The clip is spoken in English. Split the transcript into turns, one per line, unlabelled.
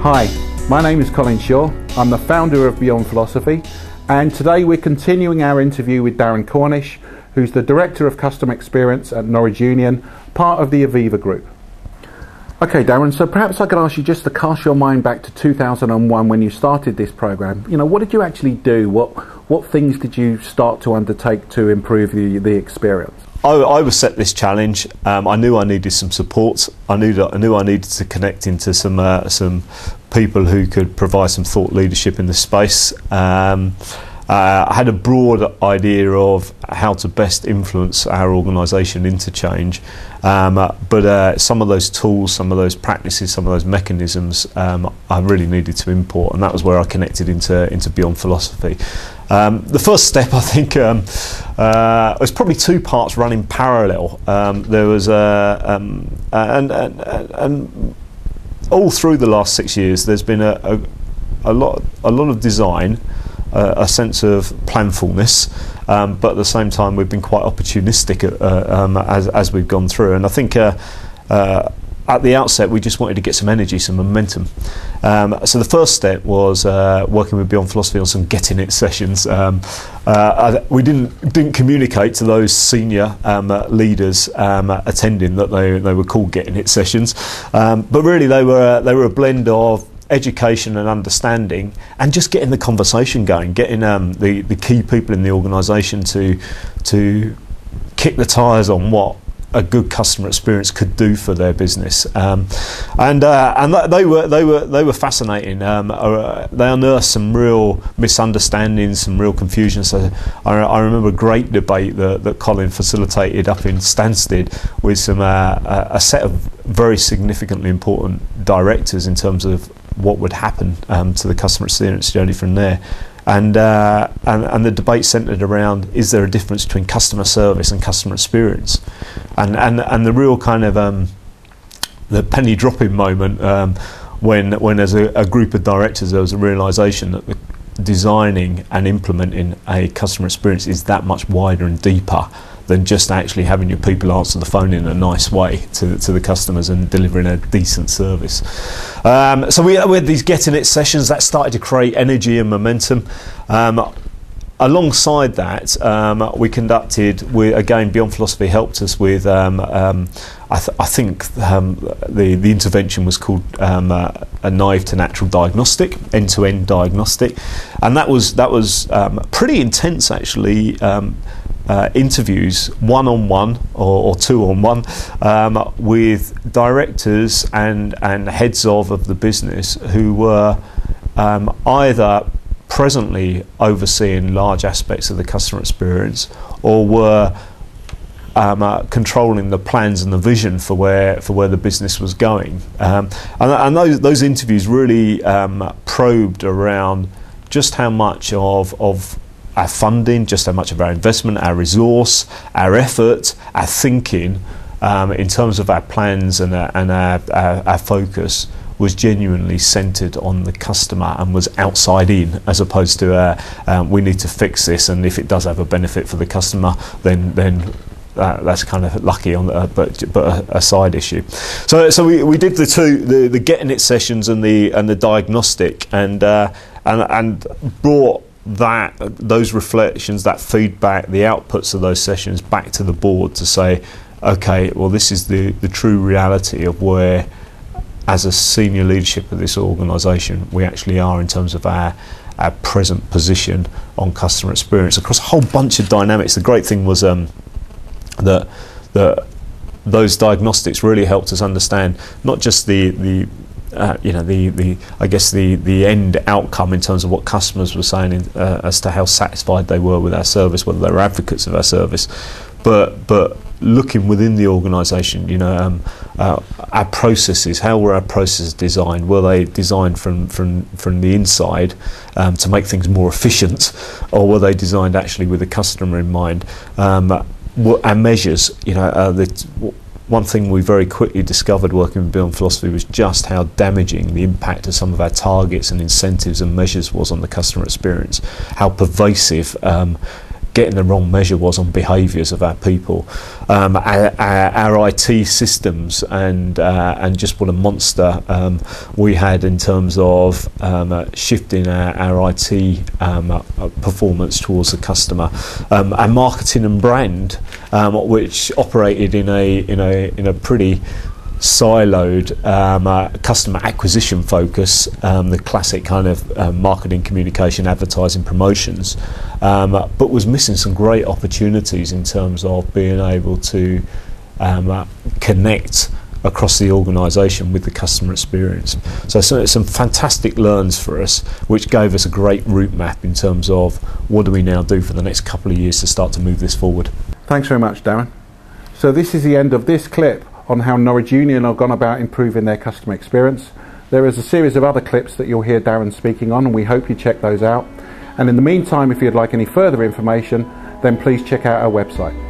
Hi, my name is Colin Shaw. I'm the founder of Beyond Philosophy, and today we're continuing our interview with Darren Cornish, who's the Director of Customer Experience at Norwich Union, part of the Aviva Group. Okay, Darren, so perhaps I could ask you just to cast your mind back to 2001 when you started this program. You know, what did you actually do? What things did you start to undertake to improve the experience?
I was set this challenge. I knew I needed some support. I knew I needed to connect into some people who could provide some thought leadership in this space. I had a broad idea of how to best influence our organisation into change, but some of those tools, some of those practices, some of those mechanisms I really needed to import, and that was where I connected into Beyond Philosophy. The first step, I think, was probably two parts running parallel. There was and all through the last 6 years, there's been a lot of design. A sense of planfulness, but at the same time we've been quite opportunistic as we've gone through, and I think at the outset we just wanted to get some energy, some momentum. So the first step was working with Beyond Philosophy on some getting it sessions. We didn't communicate to those senior leaders attending that they were called getting it sessions, but really they were a blend of education and understanding, and just getting the conversation going, getting the key people in the organisation to kick the tyres on what a good customer experience could do for their business, and they were fascinating. They unearthed some real misunderstandings, some real confusion. So I remember a great debate that Colin facilitated up in Stansted with some a set of very significantly important directors in terms of what would happen to the customer experience journey from there, and the debate centred around, is there a difference between customer service and customer experience, and the real kind of the penny dropping moment when as a group of directors there was a realisation that designing and implementing a customer experience is that much wider and deeper than just actually having your people answer the phone in a nice way to the customers and delivering a decent service. So we had these getting it sessions that started to create energy and momentum. Alongside that, we conducted, again, Beyond Philosophy helped us with, I think the intervention was called a naive to natural diagnostic, end-to-end diagnostic, and that was pretty intense actually. Interviews, one-on-one or two-on-one, with directors and heads of the business who were either presently overseeing large aspects of the customer experience or were controlling the plans and the vision for where the business was going, and those interviews really probed around just how much of our funding, just how much of our investment, our resource, our effort, our thinking in terms of our plans and our focus was genuinely centred on the customer and was outside in, as opposed to we need to fix this, and if it does have a benefit for the customer, then that's kind of lucky on but a side issue. So we did the getting it sessions and the diagnostic and brought those reflections, that feedback, the outputs of those sessions back to the board to say, okay, well, this is the true reality of where, as a senior leadership of this organisation, we actually are in terms of our present position on customer experience across a whole bunch of dynamics. The great thing was that those diagnostics really helped us understand not just the end outcome in terms of what customers were saying as to how satisfied they were with our service, whether they were advocates of our service, but looking within the organisation, our processes, how were our processes designed? Were they designed from the inside to make things more efficient, or were they designed actually with the customer in mind? Our measures, one thing we very quickly discovered working with Beyond Philosophy was just how damaging the impact of some of our targets and incentives and measures was on the customer experience, how pervasive getting the wrong measure was on behaviours of our people, our IT systems, and just what a monster we had in terms of shifting our IT performance towards the customer, our marketing and brand, which operated in a pretty siloed customer acquisition focus, the classic kind of marketing, communication, advertising, promotions, but was missing some great opportunities in terms of being able to connect across the organisation with the customer experience. So some fantastic learns for us, which gave us a great route map in terms of what do we now do for the next couple of years to start to move this forward.
Thanks very much, Darren. So this is the end of this clip on how Norwich Union have gone about improving their customer experience. There is a series of other clips that you'll hear Darren speaking on, and we hope you check those out. And in the meantime, if you'd like any further information, then please check out our website.